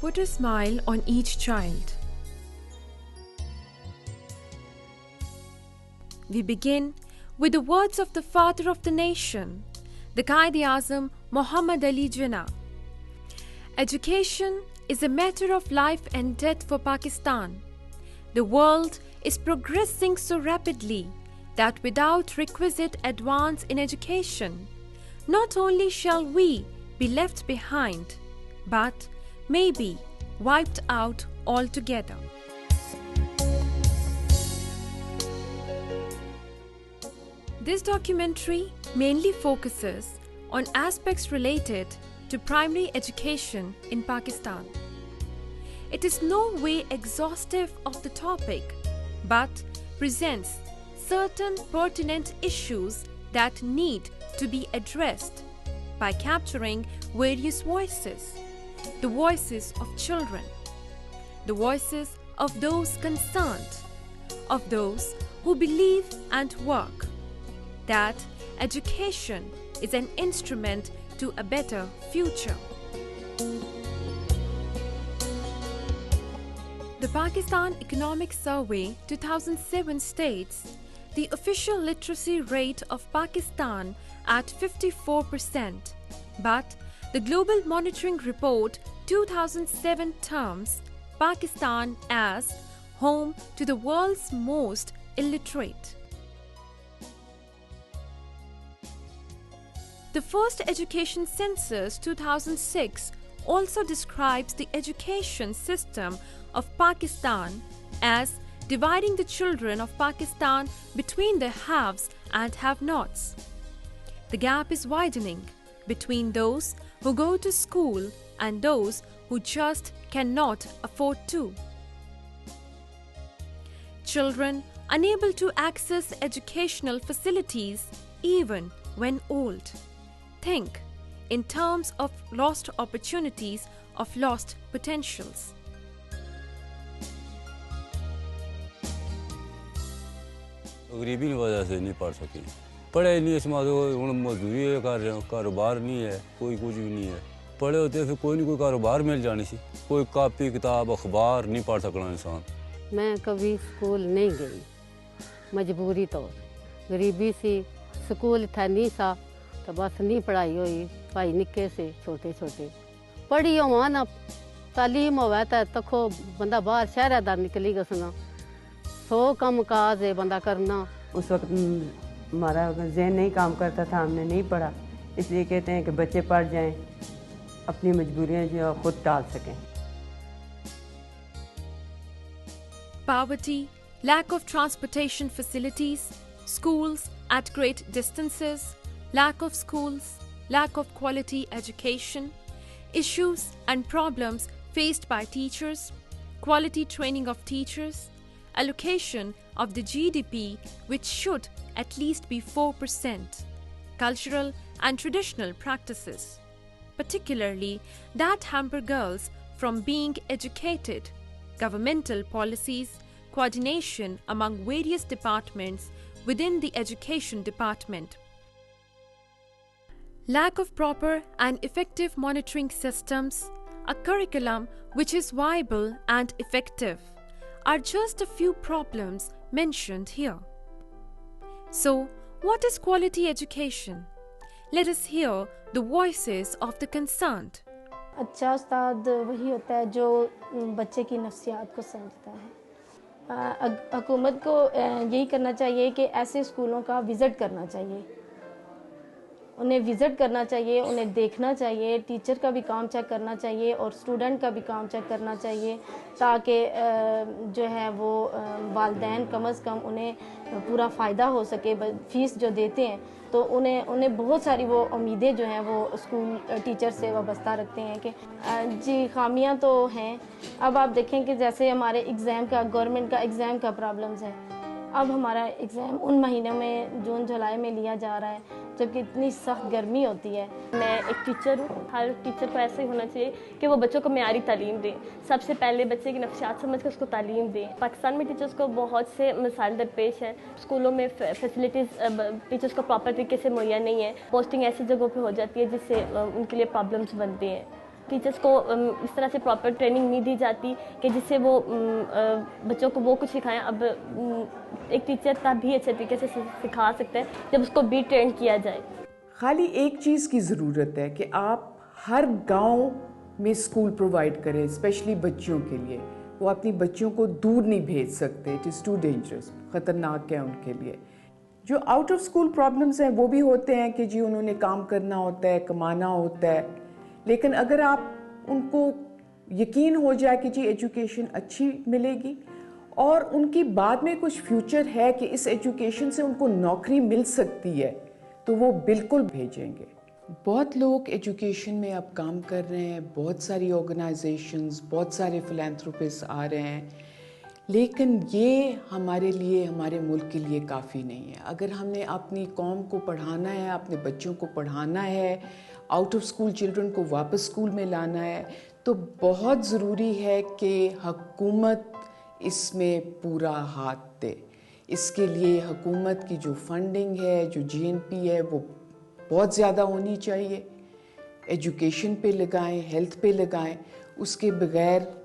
put a smile on each child. We begin with the words of the father of the nation, the Quaid-e-Azam Muhammad Ali Jinnah. Education is a matter of life and death for Pakistan. The world is progressing so rapidly that without requisite advance in education, not only shall we be left behind, but may be wiped out altogether. This documentary mainly focuses on aspects related to primary education in Pakistan. It is no way exhaustive of the topic, but presents certain pertinent issues that need to be addressed by capturing various voices, the voices of children, the voices of those concerned, of those who believe and work that education is an instrument to a better future. The Pakistan Economic Survey 2007 states the official literacy rate of Pakistan at 54%, but the Global Monitoring Report 2007 terms Pakistan as home to the world's most illiterate. The first education census 2006 also describes the education system of Pakistan as dividing the children of Pakistan between the haves and have-nots. The gap is widening between those who go to school and those who just cannot afford to. Children unable to access educational facilities even when old. Think in terms of lost opportunities, of lost potentials. गरीबी की वजह से नहीं पढ़ सके, पढ़े नहीं, इसमें तो मजदूरी कर रहे हो, कारोबार नहीं है, कोई कुछ भी नहीं है। पढ़े होते फिर कोई नहीं कोई कारोबार मिल जानी सी, कोई कॉपी किताब अखबार नहीं पढ़ सकना इंसान। मैं कभी स्कूल नहीं गई, मजबूरी तो गरीबी सी, स्कूल था नहीं सा तो बस नहीं पढ़ाई हुई, भाई निक्के से छोटे छोटे पढ़ी हो ना तालीम होवे तो तखो बंदा बाहर शहर दा निकली गसना, 100 काम काज है बंदा करना। उस वक्त हमारा ज़हन नहीं काम करता था, हमने नहीं पढ़ा, इसलिए कहते हैं कि बच्चे पढ़ जाएं, अपनी मजबूरियां जो खुद टाल सकें। Poverty, lack of transportation facilities, schools at great distances, lack of schools, lack of quality education, issues and problems faced by teachers, quality training of teachers, allocation of the GDP which should at least be 4%, cultural and traditional practices, particularly that hamper girls from being educated, governmental policies, coordination among various departments within the education department, lack of proper and effective monitoring systems, a curriculum which is viable and effective, are just a few problems mentioned here. So, what is quality education? Let us hear the voices of the concerned. अच्छा उस्ताद वही होता है जो बच्चे की नफ्सियात को समझता है। हुकूमत को यही करना चाहिए कि ऐसे स्कूलों का विज़िट करना चाहिए, उन्हें विज़िट करना चाहिए, उन्हें देखना चाहिए, टीचर का भी काम चेक करना चाहिए और स्टूडेंट का भी काम चेक करना चाहिए, ताकि जो है वो वालिदैन कम अज़ कम उन्हें पूरा फ़ायदा हो सके। फ़ीस जो देते हैं तो उन्हें बहुत सारी वो उम्मीदें जो हैं वो स्कूल टीचर से वाबस्ता रखते हैं कि जी खामियां तो हैं। अब आप देखें कि जैसे हमारे एग्ज़ाम का, गवर्नमेंट का एग्ज़ाम का प्रॉब्लम्स है, अब हमारा एग्ज़ाम उन महीनों में जून जुलाई में लिया जा रहा है जबकि इतनी सख्त गर्मी होती है। मैं एक टीचर हूँ, हर टीचर को ऐसे ही होना चाहिए कि वो बच्चों को मेयारी तालीम दें, सबसे पहले बच्चे की नफ्सियात समझ कर उसको तालीम दें। पाकिस्तान में टीचर्स को बहुत से मसाइल दरपेश हैं, स्कूलों में फैसिलिटीज़ टीचर्स को प्रॉपर तरीके से मुहैया नहीं है, पोस्टिंग ऐसी जगहों पर हो जाती है जिससे उनके लिए प्रॉब्लम्स बनती हैं। टीचर्स को इस तरह से प्रॉपर ट्रेनिंग नहीं दी जाती कि जिससे वो बच्चों को वो कुछ सिखाएं। अब एक टीचर तभी अच्छे तरीके से सिखा सकते हैं जब उसको भी ट्रेन किया जाए। खाली एक चीज़ की ज़रूरत है कि आप हर गांव में स्कूल प्रोवाइड करें, स्पेशली बच्चों के लिए। वो अपनी बच्चों को दूर नहीं भेज सकते, इट इज़ टू डेंजरस, ख़तरनाक है उनके लिए। जो आउट ऑफ स्कूल प्रॉब्लम्स हैं वो भी होते हैं कि जी उन्होंने काम करना होता है, कमाना होता है, लेकिन अगर आप उनको यकीन हो जाए कि जी एजुकेशन अच्छी मिलेगी और उनकी बाद में कुछ फ्यूचर है कि इस एजुकेशन से उनको नौकरी मिल सकती है, तो वो बिल्कुल भेजेंगे। बहुत लोग एजुकेशन में अब काम कर रहे हैं, बहुत सारी ऑर्गेनाइजेशंस, बहुत सारे फिलैंथ्रोपिस्ट आ रहे हैं, लेकिन ये हमारे लिए, हमारे मुल्क के लिए काफ़ी नहीं है। अगर हमने अपनी कौम को पढ़ाना है, अपने बच्चों को पढ़ाना है, आउट ऑफ स्कूल चिल्ड्रन को वापस स्कूल में लाना है, तो बहुत ज़रूरी है कि हुकूमत इसमें पूरा हाथ दे। इसके लिए हुकूमत की जो फंडिंग है, जो GNP है, वो बहुत ज़्यादा होनी चाहिए। एजुकेशन पे लगाएं, हेल्थ पे लगाएं, उसके बगैर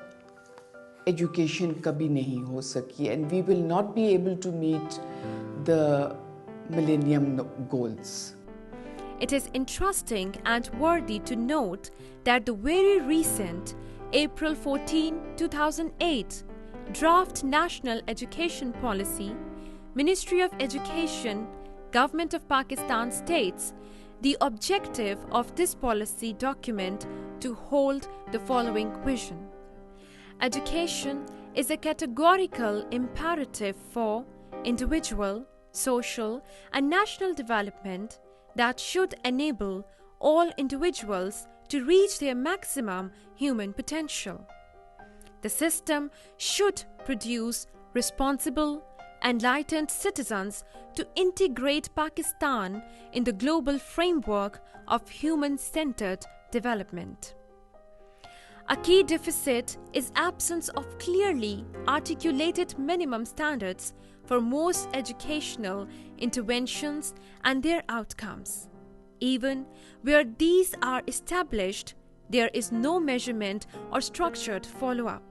एजुकेशन कभी नहीं हो सकी, and we will not be able to meet the millennium goals. It is interesting and worthy to note that the very recent April 14, 2008 draft National Education Policy, Ministry of Education, Government of Pakistan states the objective of this policy document to hold the following vision. Education is a categorical imperative for individual, social, and national development that should enable all individuals to reach their maximum human potential. The system should produce responsible, enlightened citizens to integrate Pakistan in the global framework of human-centered development. A key deficit is absence of clearly articulated minimum standards for most educational interventions and their outcomes. Even where these are established, there is no measurement or structured follow-up.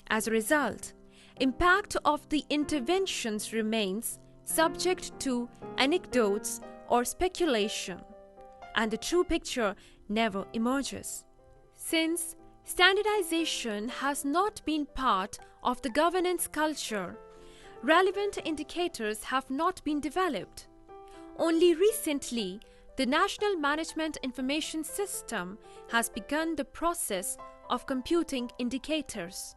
As a result, impact of the interventions remains subject to anecdotes or speculation, and the true picture never emerges. Since standardization has not been part of the governance culture, relevant indicators have not been developed. Only recently, the National Management Information System has begun the process of computing indicators.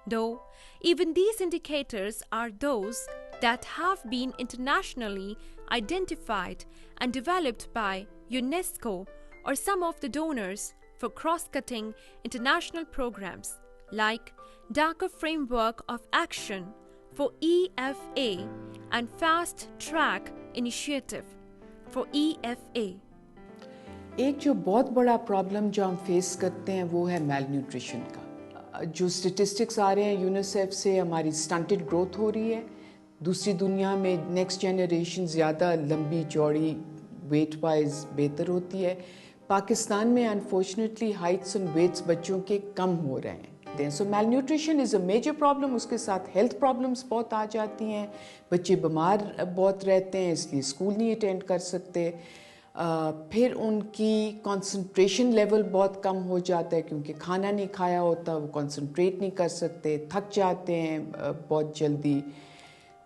Though, even these indicators are those that have been internationally identified and developed by UNESCO or some of the donors for cross-cutting international programs like Dhaka Framework of Action for EFA and Fast Track Initiative for EFA. एक जो बहुत बड़ा problem जो हम face करते हैं वो है मेल न्यूट्रिशन का। जो स्टेटिस्टिक्स आ रहे हैं यूनिसेफ से, हमारी स्टंटेड ग्रोथ हो रही है। दूसरी दुनिया में नेक्स्ट जनरेशन ज़्यादा लंबी चौड़ी वेट वाइज बेहतर होती है। पाकिस्तान में अनफॉर्चुनेटली हाइट्स एंड वेट्स बच्चों के कम हो रहे हैं। So malnutrition is a major problem. उसके साथ हेल्थ प्रॉब्लम्स बहुत आ जाती हैं, बच्चे बीमार बहुत रहते हैं, इसलिए स्कूल नहीं अटेंड कर सकते। फिर उनकी कंसंट्रेशन लेवल बहुत कम हो जाता है क्योंकि खाना नहीं खाया होता, वो कंसंट्रेट नहीं कर सकते, थक जाते हैं बहुत जल्दी।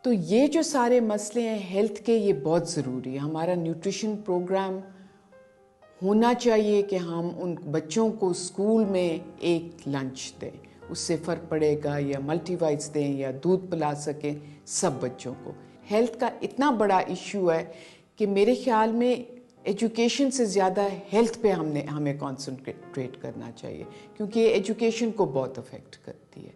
तो ये जो सारे मसले हैं हेल्थ के, ये बहुत ज़रूरी है। हमारा न्यूट्रिशन प्रोग्राम होना चाहिए कि हम उन बच्चों को स्कूल में एक लंच दें, उससे फ़र्क पड़ेगा, या मल्टीवाइट्स दें या दूध पिला सकें सब बच्चों को। हेल्थ का इतना बड़ा इशू है कि मेरे ख्याल में एजुकेशन से ज़्यादा हेल्थ पे हमें कॉन्सनट्रेट करना चाहिए क्योंकि ये एजुकेशन को बहुत अफेक्ट करती है।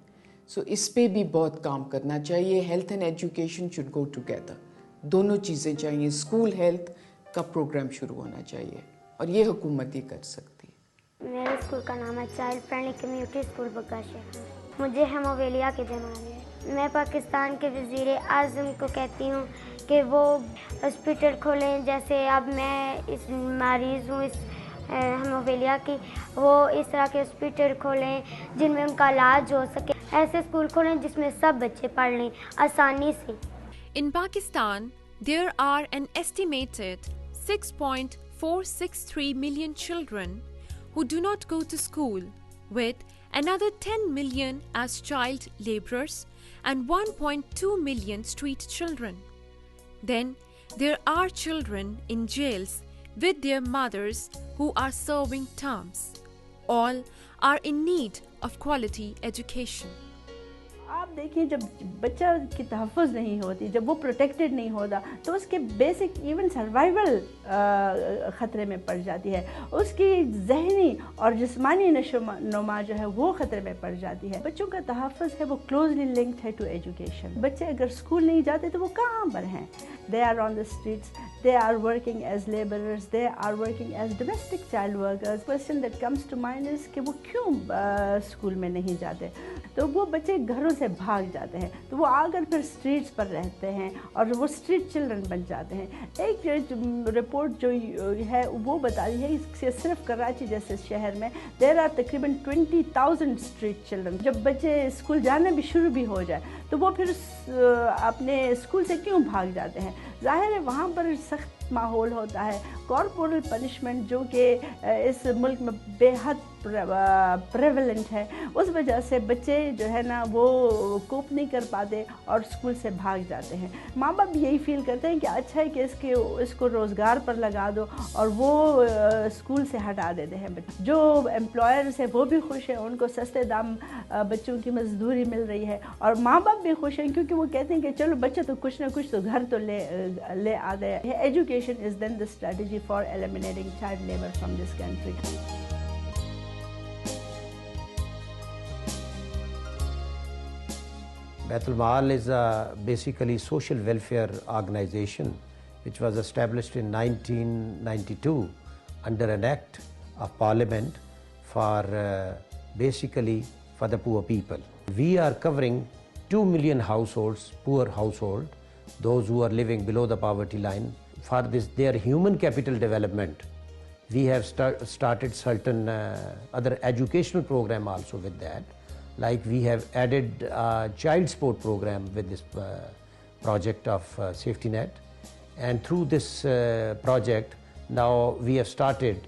सो इस पे भी बहुत काम करना चाहिए। Health and education should go together, दोनों चीज़ें चाहिए। स्कूल हेल्थ का प्रोग्राम शुरू होना चाहिए और ये हुकूमत ही कर सकती है। मेरे स्कूल का नाम है चाइल्ड फ्रेंडली कम्युनिटी स्कूल बग्गाशे। मुझे हेमोफीलिया के बीमारी है। मैं पाकिस्तान के वज़ीर आज़म को कहती हूँ कि वो हॉस्पिटल खोलें। जैसे अब मैं इस मरीज़ हूँ, इस हेमोफीलिया की, वो इस तरह के हॉस्पिटल खोलें जिनमें उनका इलाज हो सके। ऐसे स्कूल खोलें जिसमें सब बच्चे पढ़ लें आसानी से। In Pakistan, there are an estimated 6.463 million children who do not go to school, with another 10 million as child laborers and 1.2 million street children. Then there are children in jails with their mothers who are serving terms. All are in need of quality education. आप देखिए, जब बच्चा की तहफ़्फ़ुज़ नहीं होती, जब वो protected नहीं होता, तो उसके बेसिक इवन सर्वाइवल ख़तरे में पड़ जाती है। उसकी जहनी और जिस्मानी नशोनुमा जो है वो ख़तरे में पड़ जाती है। बच्चों का तहफ़्फ़ुज़ है वो क्लोजली लिंक्ड है टू एजुकेशन। बच्चे अगर स्कूल नहीं जाते तो वो कहाँ पर हैं? They are on the streets, they are working as labourers, they are working as domestic child workers. Question that comes to mind is कि वो क्यों स्कूल में नहीं जाते? तो वो बच्चे घरों से भाग जाते हैं, तो वो आकर फिर स्ट्रीट्स पर रहते हैं और वो स्ट्रीट चिल्ड्रन बन जाते हैं। एक रिपोर्ट जो है वो बता रही है कि सिर्फ कराची जैसे शहर में देर आर तकरीबन 20,000 स्ट्रीट चिल्ड्रन। जब बच्चे स्कूल जाना भी शुरू भी हो जाए तो वो फिर अपने स्कूल से क्यों भाग जाते हैं? ज़ाहिर है वहाँ पर सख्त माहौल होता है, कॉर्पोरल पनिशमेंट जो कि इस मुल्क में बेहद प्रेवलेंट है, उस वजह से बच्चे जो है ना वो कोप नहीं कर पाते और स्कूल से भाग जाते हैं। माँ बाप यही फील करते हैं कि अच्छा है कि इसको रोज़गार पर लगा दो और वो स्कूल से हटा देते हैं। जो एम्प्लॉयर्स है वो भी खुश है, उनको सस्ते दाम बच्चों की मजदूरी मिल रही है और माँ बाप भी खुश हैं क्योंकि वो कहते हैं कि चलो बच्चे तो कुछ ना कुछ तो घर तो ले आते हैं। Education is then the strategy for eliminating child labour from this country. Baitul Mal is a basically social welfare organization which was established in 1992 under an act of parliament for basically for the poor people. We are covering 2 million households, poor household, those who are living below the poverty line. For this, their human capital development, we have started certain other educational program also with that. Like we have added a child sport program with this project of Safety Net, and through this project now we have started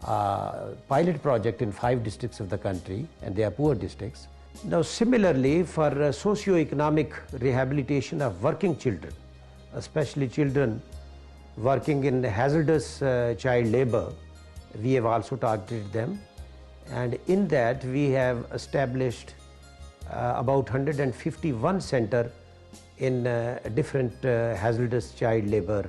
a pilot project in 5 districts of the country, and they are poor districts. Now similarly for socio-economic rehabilitation of working children, especially children working in hazardous child labor, we have also targeted them. And in that we have established about 151 centers in different hazardous child labor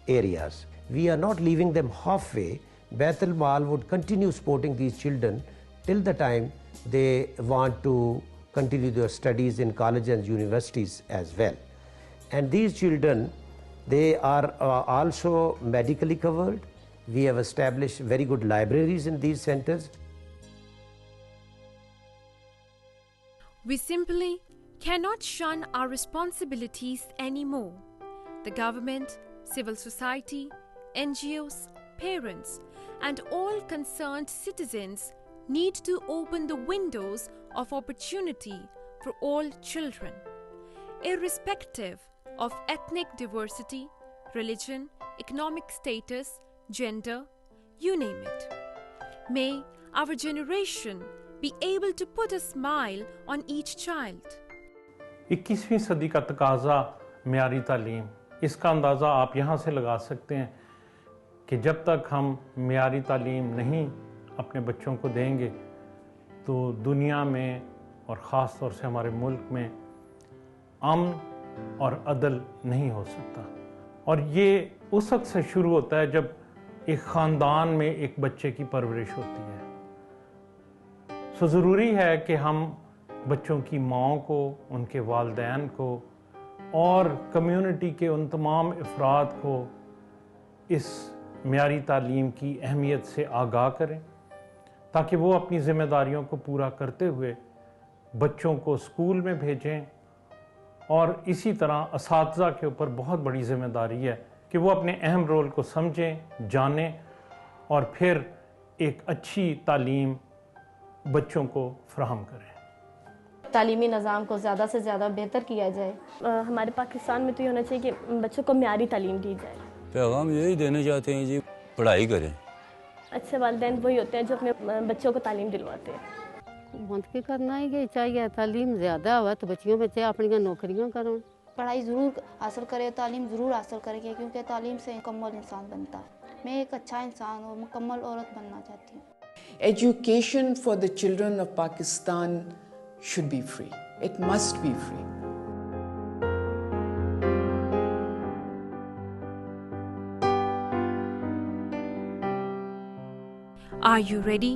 areas. We are not leaving them halfway. Baitul Mal would continue supporting these children till the time they want to continue their studies in colleges and universities as well. And these children, they are also medically covered. We have established very good libraries in these centers. We simply cannot shun our responsibilities anymore. The government, civil society, NGOs, parents, and all concerned citizens need to open the windows of opportunity for all children, irrespective of ethnic diversity, religion, economic status, gender, you name it. May our generation be able to put a smile on each child. 21वीं सदी का तकाजा marry तालीम, इसका अंदाज़ा आप यहाँ से लगा सकते हैं कि जब तक हम म्यारी तालीम नहीं अपने बच्चों को देंगे तो दुनिया में और ख़ास तौर से हमारे मुल्क में अमन और अदल नहीं हो सकता। और ये उस वक्त से शुरू होता है जब एक ख़ानदान में एक बच्चे की परवरिश होती है। सो ज़रूरी है कि हम बच्चों की माँओं को, उनके वालिदैन को और कम्युनिटी के उन तमाम अफराद को इस म्यारी तालीम की अहमियत से आगाह करें ताकि वो अपनी ज़िम्मेदारियों को पूरा करते हुए बच्चों को स्कूल में भेजें। और इसी तरह असातिज़ा के ऊपर बहुत बड़ी ज़िम्मेदारी है कि वो अपने अहम रोल को समझें, जानें और फिर एक अच्छी तालीम बच्चों को फराहम करें। तालीमी निज़ाम को ज़्यादा से ज़्यादा बेहतर किया जाए। हमारे पाकिस्तान में तो ये होना चाहिए कि बच्चों को म्यारी तालीम दी जाए। पैगाम यही देना चाहते हैं जी, पढ़ाई करें। अच्छे वालिदैन वही होते हैं जो अपने बच्चों को तालीम दिलवाते हैं। हुकूमत की करना ही चाहिए, तालीम ज़्यादा हुआ तो बच्चे अपनी नौकरियाँ करें। पढ़ाई ज़रूर हासिल करें, तालीम ज़रूर हासिल करेंगे, क्योंकि तालीम से मुकम्मल इंसान बनता है। मैं एक अच्छा इंसान और मुकम्मल औरत बनना चाहती हूँ। Education for the children of Pakistan should be free. It must be free. Are you ready